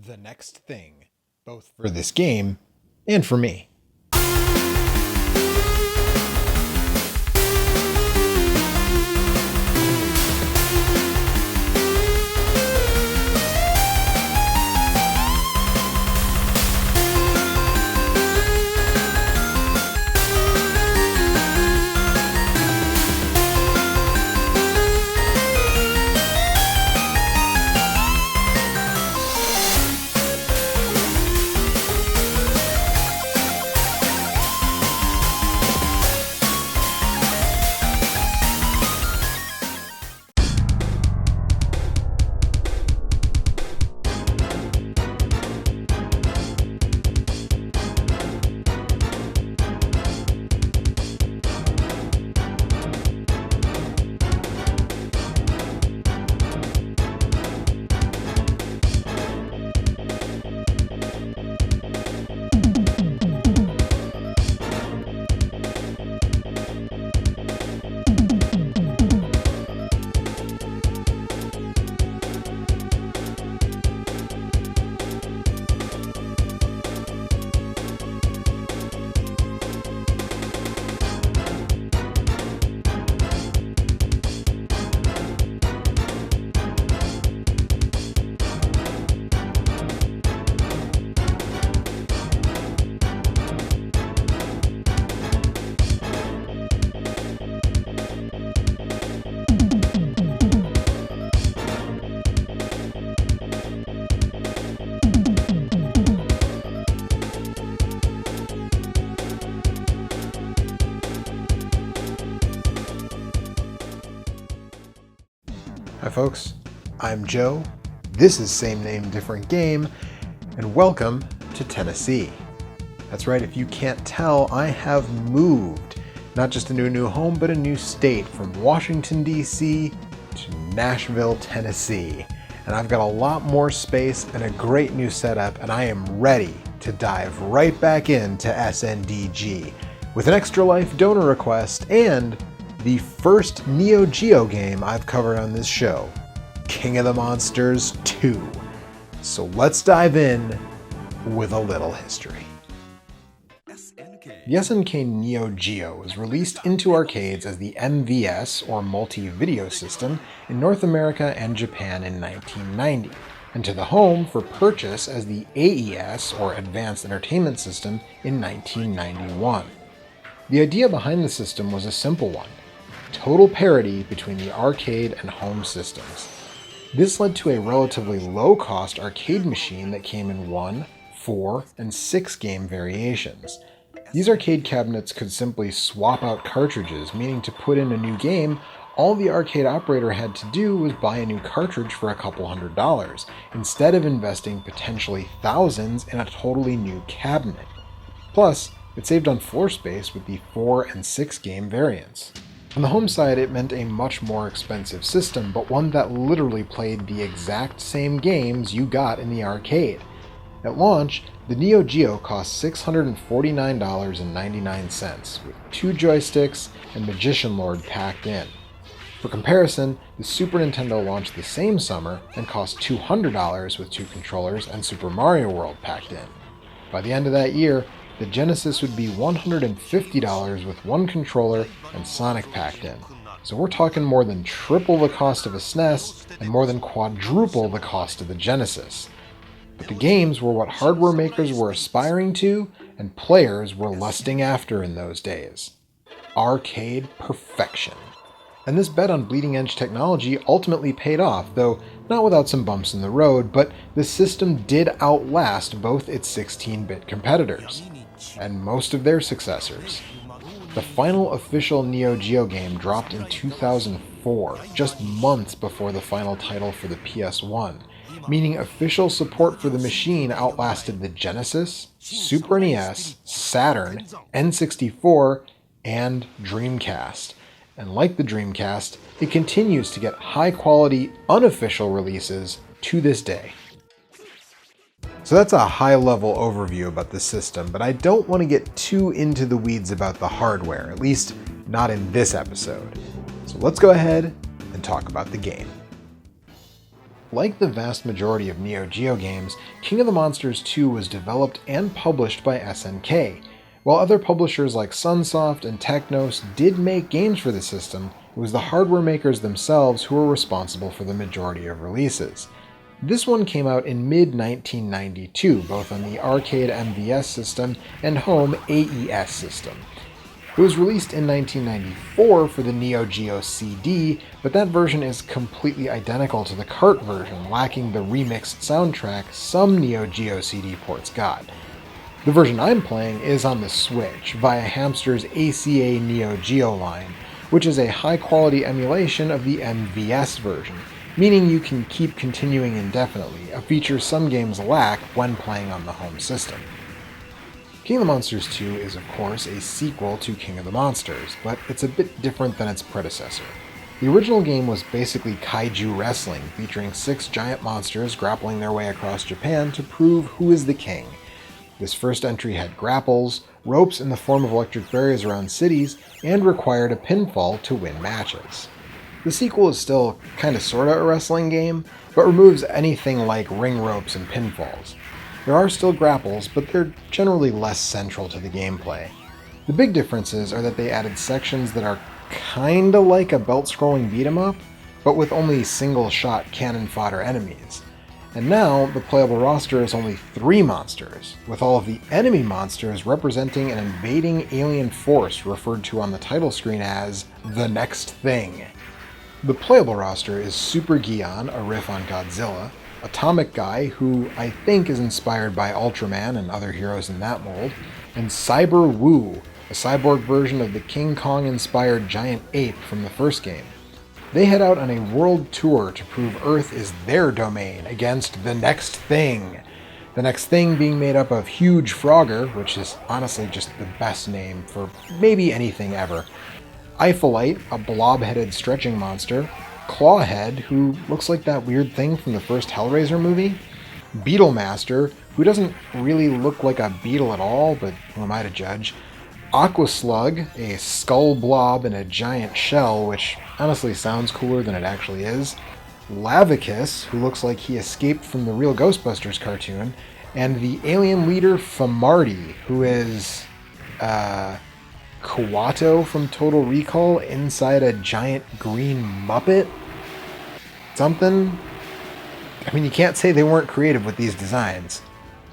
the next thing, both for this game and for me. Hi folks, I'm Joe, this is Same Name Different Game, and welcome to Tennessee. That's right, if you can't tell, I have moved, not just into a new home, but a new state, from Washington, D.C. to Nashville, Tennessee. And I've got a lot more space and a great new setup, and I am ready to dive right back into SNDG with an Extra Life donor request and the first Neo-Geo game I've covered on this show, King of the Monsters 2. So let's dive in with a little history. The SNK Neo-Geo was released into arcades as the MVS, or Multi-Video System, in North America and Japan in 1990, and to the home for purchase as the AES, or Advanced Entertainment System, in 1991. The idea behind the system was a simple one: total parity between the arcade and home systems. This led to a relatively low-cost arcade machine that came in 1, 4, and 6 game variations. These arcade cabinets could simply swap out cartridges, meaning to put in a new game, all the arcade operator had to do was buy a new cartridge for a couple $100s, instead of investing potentially thousands in a totally new cabinet. Plus, it saved on floor space with the 4 and 6 game variants. On the home side, it meant a much more expensive system, but one that literally played the exact same games you got in the arcade. At launch, the Neo-Geo cost $649.99, with 2 joysticks and Magician Lord packed in. For comparison, the Super Nintendo launched the same summer and cost $200 with 2 controllers and Super Mario World packed in. By the end of that year, the Genesis would be $150 with 1 controller and Sonic packed in. So we're talking more than triple the cost of a SNES and more than quadruple the cost of the Genesis. But the games were what hardware makers were aspiring to and players were lusting after in those days: arcade perfection. And this bet on bleeding-edge technology ultimately paid off, though not without some bumps in the road, but the system did outlast both its 16-bit competitors, and most of their successors. The final official Neo-Geo game dropped in 2004, just months before the final title for the PS1, meaning official support for the machine outlasted the Genesis, Super NES, Saturn, N64, and Dreamcast. And like the Dreamcast, it continues to get high-quality, unofficial releases to this day. So that's a high-level overview about the system, but I don't want to get too into the weeds about the hardware, at least not in this episode. So let's go ahead and talk about the game. Like the vast majority of Neo-Geo games, King of the Monsters 2 was developed and published by SNK. While other publishers like Sunsoft and Technos did make games for the system, it was the hardware makers themselves who were responsible for the majority of releases. This one came out in mid-1992, both on the arcade MVS system and home AES system. It was released in 1994 for the Neo-Geo CD, but that version is completely identical to the cart version, lacking the remixed soundtrack some Neo-Geo CD ports got. The version I'm playing is on the Switch, via Hamster's ACA Neo-Geo line, which is a high-quality emulation of the MVS version, meaning you can keep continuing indefinitely, a feature some games lack when playing on the home system. King of the Monsters 2 is of course a sequel to King of the Monsters, but it's a bit different than its predecessor. The original game was basically kaiju wrestling, featuring 6 giant monsters grappling their way across Japan to prove who is the king. This first entry had grapples, ropes in the form of electric barriers around cities, and required a pinfall to win matches. The sequel is still kinda sorta a wrestling game, but removes anything like ring ropes and pinfalls. There are still grapples, but they're generally less central to the gameplay. The big differences are that they added sections that are kinda like a belt-scrolling beat-em-up, but with only single-shot cannon fodder enemies. And now, the playable roster is only 3 monsters, with all of the enemy monsters representing an invading alien force referred to on the title screen as the Next Thing. The playable roster is Super Gion, a riff on Godzilla, Atomic Guy, who I think is inspired by Ultraman and other heroes in that mold, and Cyber Woo, a cyborg version of the King Kong-inspired giant ape from the first game. They head out on a world tour to prove Earth is their domain against the Next Thing. The Next Thing being made up of Huge Frogger, which is honestly just the best name for maybe anything ever, Eipholite, a blob-headed stretching monster, Clawhead, who looks like that weird thing from the first Hellraiser movie, Beetlemaster, who doesn't really look like a beetle at all, but who am I to judge, Aquaslug, a skull blob in a giant shell, which honestly sounds cooler than it actually is, Lavicus, who looks like he escaped from the real Ghostbusters cartoon, and the alien leader Famardi, who is, Kawato from Total Recall inside a giant green Muppet? Something? I mean, you can't say they weren't creative with these designs.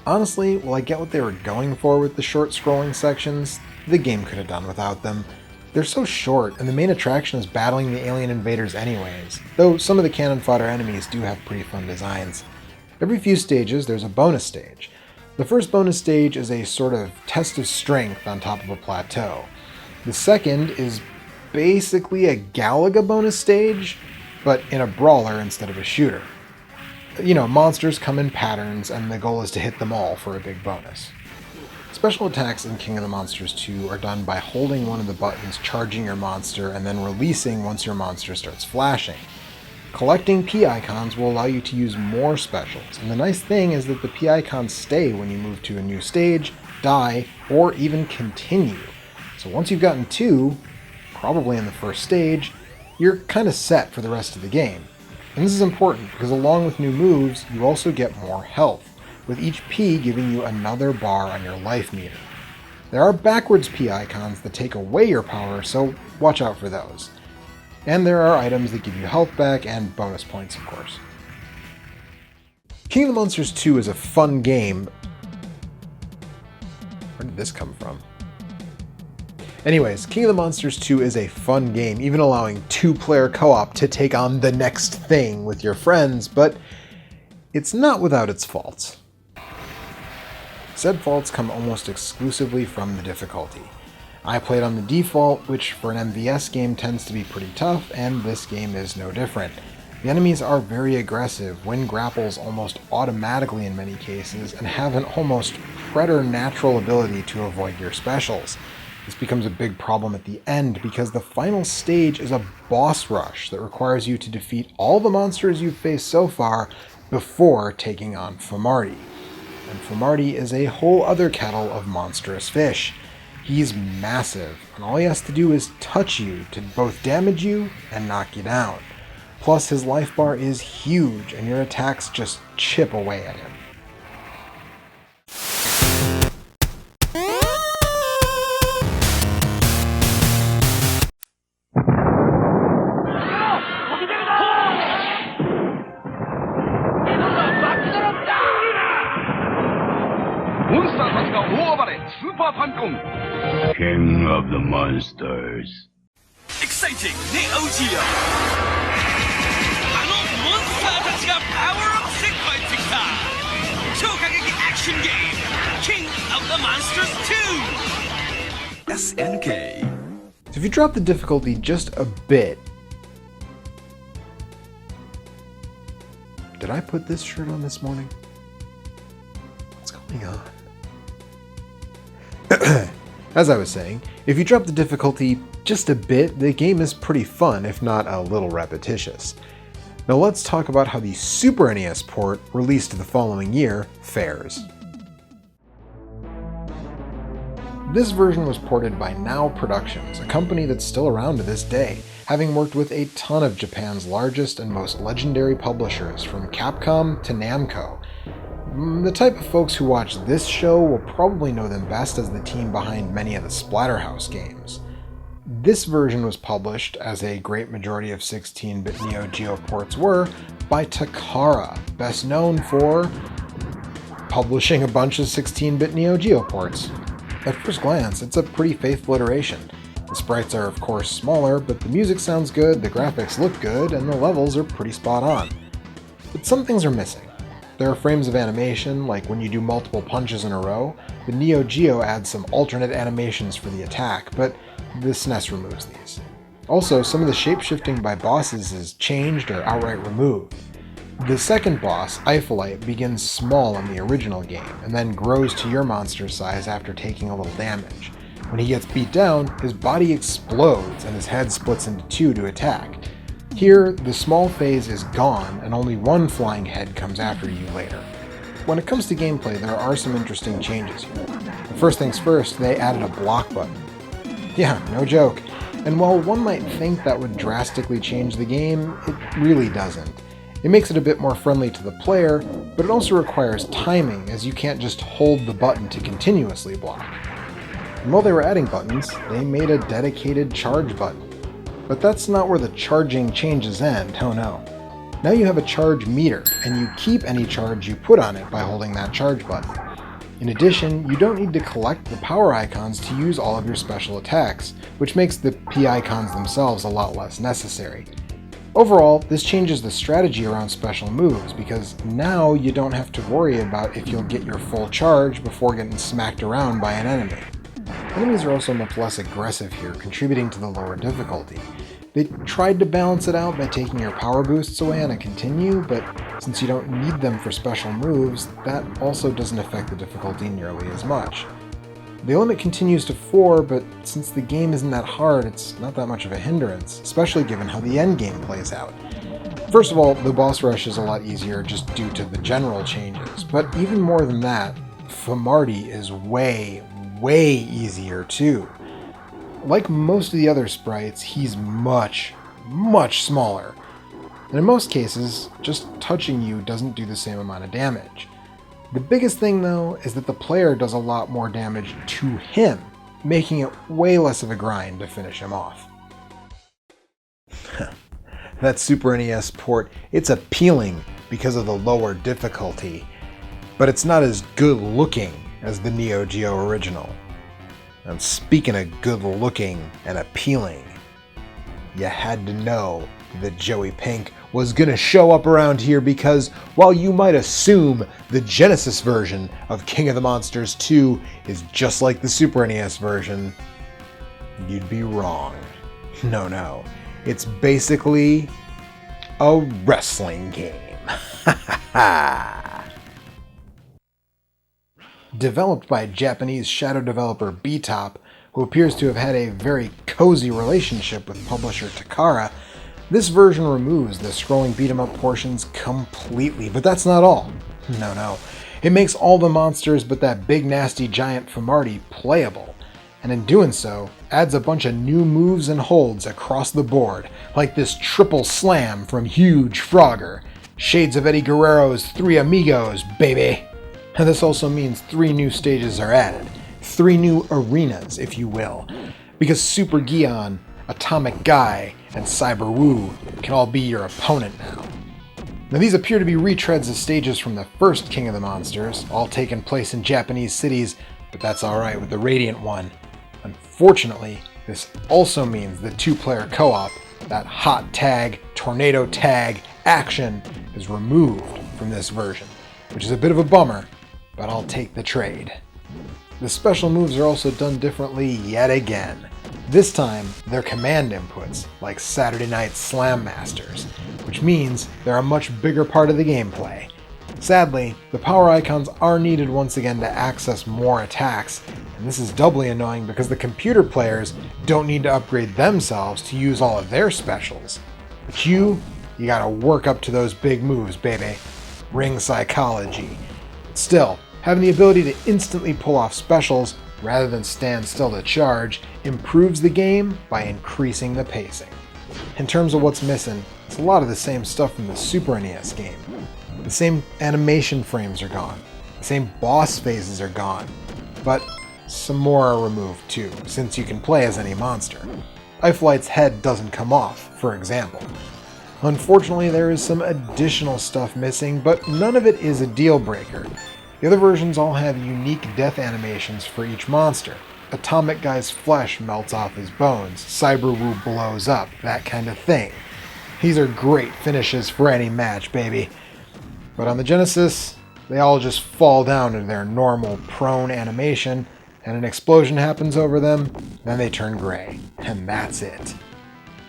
Honestly, while I get what they were going for with the short scrolling sections, the game could have done without them. They're so short, and the main attraction is battling the alien invaders anyways, though some of the cannon fodder enemies do have pretty fun designs. Every few stages, there's a bonus stage. The first bonus stage is a sort of test of strength on top of a plateau. The second is basically a Galaga bonus stage, but in a brawler instead of a shooter. You know, monsters come in patterns, and the goal is to hit them all for a big bonus. Special attacks in King of the Monsters 2 are done by holding one of the buttons charging your monster and then releasing once your monster starts flashing. Collecting P-icons will allow you to use more specials, and the nice thing is that the P-icons stay when you move to a new stage, die, or even continue. So once you've gotten 2, probably in the first stage, you're kinda set for the rest of the game. And this is important because along with new moves, you also get more health, with each P giving you another bar on your life meter. There are backwards P icons that take away your power, so watch out for those. And there are items that give you health back and bonus points, of course. King of the Monsters 2 is a fun game. Where did this come from? Anyways, King of the Monsters 2 is a fun game, even allowing 2-player co-op to take on the next thing with your friends, but it's not without its faults. Said faults come almost exclusively from the difficulty. I played on the default, which for an MVS game tends to be pretty tough, and this game is no different. The enemies are very aggressive, win grapples almost automatically in many cases, and have an almost preternatural ability to avoid your specials. This becomes a big problem at the end because the final stage is a boss rush that requires you to defeat all the monsters you've faced so far before taking on Famardi. And Famardi is a whole other kettle of monstrous fish. He's massive, and all he has to do is touch you to both damage you and knock you down. Plus, his life bar is huge, and your attacks just chip away at him. King of the Monsters. Exciting Neo-Geo! あのモンスターたちがパワーアップして帰ってきた超過激アクションゲーム King of the Monsters 2 SNK. So if you drop the difficulty just a bit... Did I put this shirt on this morning? What's going on? As I was saying, if you drop the difficulty just a bit, the game is pretty fun, if not a little repetitious. Now let's talk about how the Super NES port, released the following year, fares. This version was ported by Now Productions, a company that's still around to this day, having worked with a ton of Japan's largest and most legendary publishers, from Capcom to Namco. The type of folks who watch this show will probably know them best as the team behind many of the Splatterhouse games. This version was published, as a great majority of 16-bit Neo-Geo ports were, by Takara, best known for publishing a bunch of 16-bit Neo-Geo ports. At first glance, it's a pretty faithful iteration. The sprites are of course smaller, but the music sounds good, the graphics look good, and the levels are pretty spot on. But some things are missing. There are frames of animation, like when you do multiple punches in a row. The Neo-Geo adds some alternate animations for the attack, but the SNES removes these. Also, some of the shape-shifting by bosses is changed or outright removed. The second boss, Eiphelite, begins small in the original game, and then grows to your monster's size after taking a little damage. When he gets beat down, his body explodes and his head splits into two to attack. Here, the small phase is gone, and only one flying head comes after you later. When it comes to gameplay, there are some interesting changes here. The first things first, they added a block button. Yeah, no joke. And while one might think that would drastically change the game, it really doesn't. It makes it a bit more friendly to the player, but it also requires timing, as you can't just hold the button to continuously block. And while they were adding buttons, they made a dedicated charge button. But that's not where the charging changes end, oh no. Now you have a charge meter, and you keep any charge you put on it by holding that charge button. In addition, you don't need to collect the power icons to use all of your special attacks, which makes the P icons themselves a lot less necessary. Overall, this changes the strategy around special moves, because now you don't have to worry about if you'll get your full charge before getting smacked around by an enemy. Enemies are also much less aggressive here, contributing to the lower difficulty. They tried to balance it out by taking your power boosts away on a continue, but since you don't need them for special moves, that also doesn't affect the difficulty nearly as much. The limit continues to 4, but since the game isn't that hard, it's not that much of a hindrance, especially given how the endgame plays out. First of all, the boss rush is a lot easier just due to the general changes, but even more than that, Famarty is way easier too. Like most of the other sprites, he's much smaller. And in most cases, just touching you doesn't do the same amount of damage. The biggest thing though is that the player does a lot more damage to him, making it way less of a grind to finish him off. That Super NES port, it's appealing because of the lower difficulty, but it's not as good looking as the Neo-Geo original. And speaking of good looking and appealing, you had to know that Joey Pink was gonna show up around here, because while you might assume the Genesis version of King of the Monsters 2 is just like the Super NES version, you'd be wrong. No, it's basically a wrestling game. Developed by Japanese shadow developer B-Top, who appears to have had a very cozy relationship with publisher Takara, this version removes the scrolling beat-em-up portions completely, but that's not all. No. It makes all the monsters but that big nasty giant Famarty playable. and in doing so, adds a bunch of new moves and holds across the board, like this triple slam from Huge Frogger. Shades of Eddie Guerrero's Three Amigos, baby! And this also means 3 new stages are added. 3 new arenas, if you will. Because Super Gion, Atomic Guy, and Cyber Woo can all be your opponent now. Now these appear to be retreads of stages from the first King of the Monsters, all taking place in Japanese cities, but that's alright with the Radiant one. Unfortunately, this also means the 2-player co-op, that hot tag, tornado tag, action, is removed from this version, which is a bit of a bummer, but I'll take the trade. The special moves are also done differently yet again. This time, they're command inputs, like Saturday Night Slam Masters, which means they're a much bigger part of the gameplay. Sadly, the power icons are needed once again to access more attacks, and this is doubly annoying because the computer players don't need to upgrade themselves to use all of their specials. But you gotta work up to those big moves, baby. Ring psychology. Still, having the ability to instantly pull off specials rather than stand still to charge improves the game by increasing the pacing. In terms of what's missing, it's a lot of the same stuff from the Super NES game. The same animation frames are gone, the same boss phases are gone, but some more are removed too, since you can play as any monster. Eiflight's head doesn't come off, for example. Unfortunately, there is some additional stuff missing, but none of it is a deal breaker. The other versions all have unique death animations for each monster. Atomic Guy's flesh melts off his bones, Cyber Woo blows up, that kind of thing. These are great finishes for any match, baby. But on the Genesis, they all just fall down to their normal prone animation, and an explosion happens over them, then they turn gray. And that's it.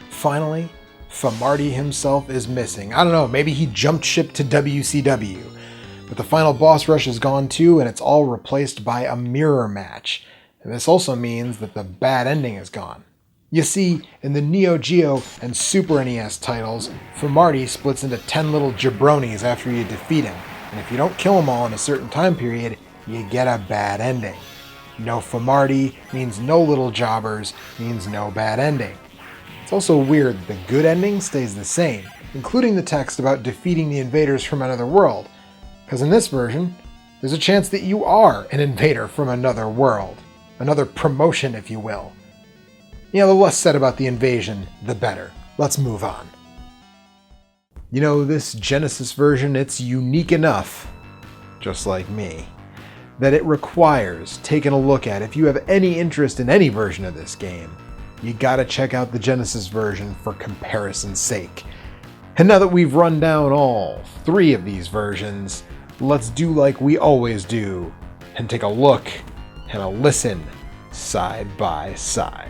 Finally, Famarty himself is missing. I don't know, maybe he jumped ship to WCW. But the final boss rush is gone too, and it's all replaced by a mirror match. And this also means that the bad ending is gone. You see, in the Neo-Geo and Super NES titles, Famarty splits into 10 little jabronis after you defeat him, and if you don't kill them all in a certain time period, you get a bad ending. No Famarty means no little jobbers, means no bad ending. It's also weird that the good ending stays the same, including the text about defeating the invaders from another world, because in this version, there's a chance that you are an invader from another world. Another promotion, if you will. The less said about the invasion, the better. Let's move on. This Genesis version, it's unique enough, just like me, that it requires taking a look at. If you have any interest in any version of this game, you gotta check out the Genesis version for comparison's sake. And now that we've run down all 3 of these versions, let's do like we always do, and take a look and a listen side by side.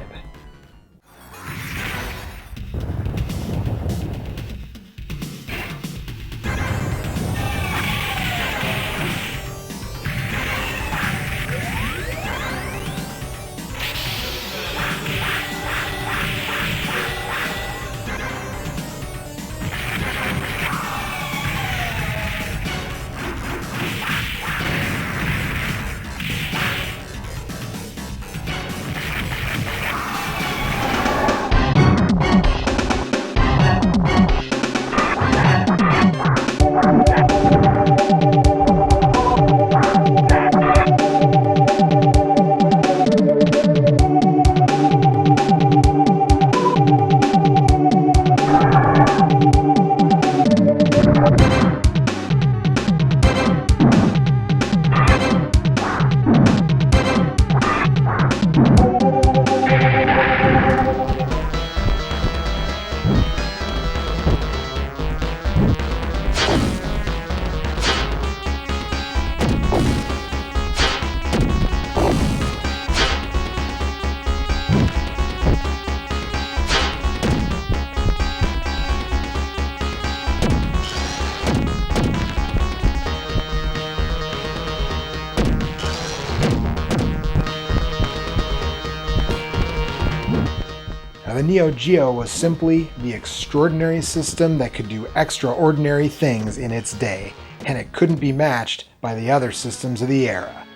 Now, the Neo-Geo was simply the extraordinary system that could do extraordinary things in its day, and it couldn't be matched by the other systems of the era.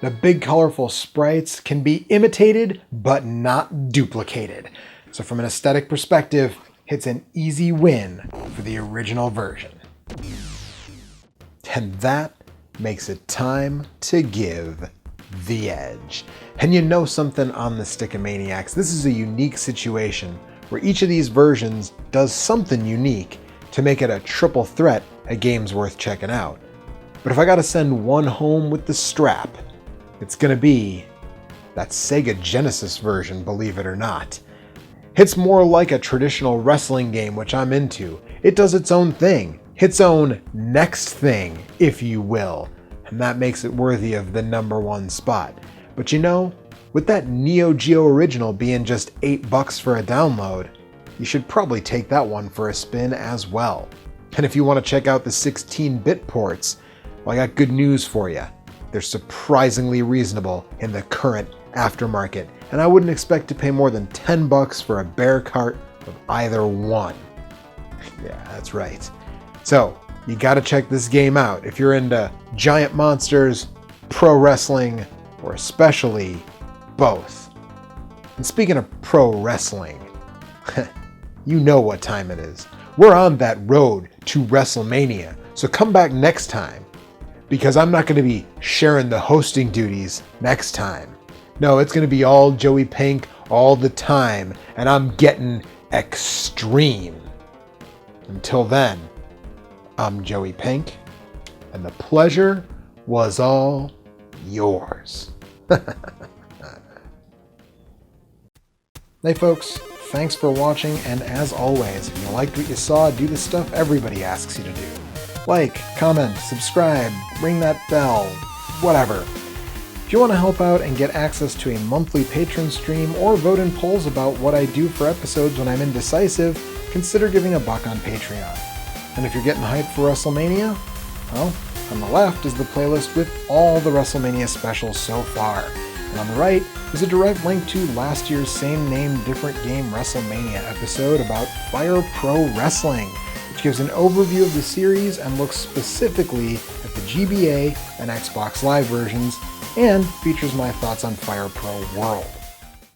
The big colorful sprites can be imitated but not duplicated. So from an aesthetic perspective, it's an easy win for the original version. And that makes it time to give the edge. And you know something on the Stickomaniacs, this is a unique situation where each of these versions does something unique to make it a triple threat at games worth checking out. But if I gotta send one home with the strap, it's gonna be that Sega Genesis version, believe it or not. It's more like a traditional wrestling game, which I'm into. It does its own thing, its own next thing, if you will, and that makes it worthy of the #1 spot. But you know, with that Neo-Geo original being just $8 for a download, you should probably take that one for a spin as well. And if you want to check out the 16-bit ports, well, I got good news for you. They're surprisingly reasonable in the current aftermarket, and I wouldn't expect to pay more than $10 for a bare cart of either one. Yeah, that's right. So, you gotta check this game out if you're into giant monsters, pro wrestling, or especially both. And speaking of pro wrestling, you know what time it is. We're on that road to WrestleMania, so come back next time, because I'm not going to be sharing the hosting duties next time. No, it's going to be all Joey Pink all the time, and I'm getting extreme. Until then, I'm Joey Pink, and the pleasure was all yours. Hey folks, thanks for watching, and as always, if you liked what you saw, do the stuff everybody asks you to do. Like, comment, subscribe, ring that bell, whatever. If you want to help out and get access to a monthly patron stream or vote in polls about what I do for episodes when I'm indecisive, consider giving $1 on Patreon. And if you're getting hyped for WrestleMania, well, on the left is the playlist with all the WrestleMania specials so far. And on the right is a direct link to last year's same name, different game WrestleMania episode about Fire Pro Wrestling, which gives an overview of the series and looks specifically at the GBA and Xbox Live versions, and features my thoughts on Fire Pro World.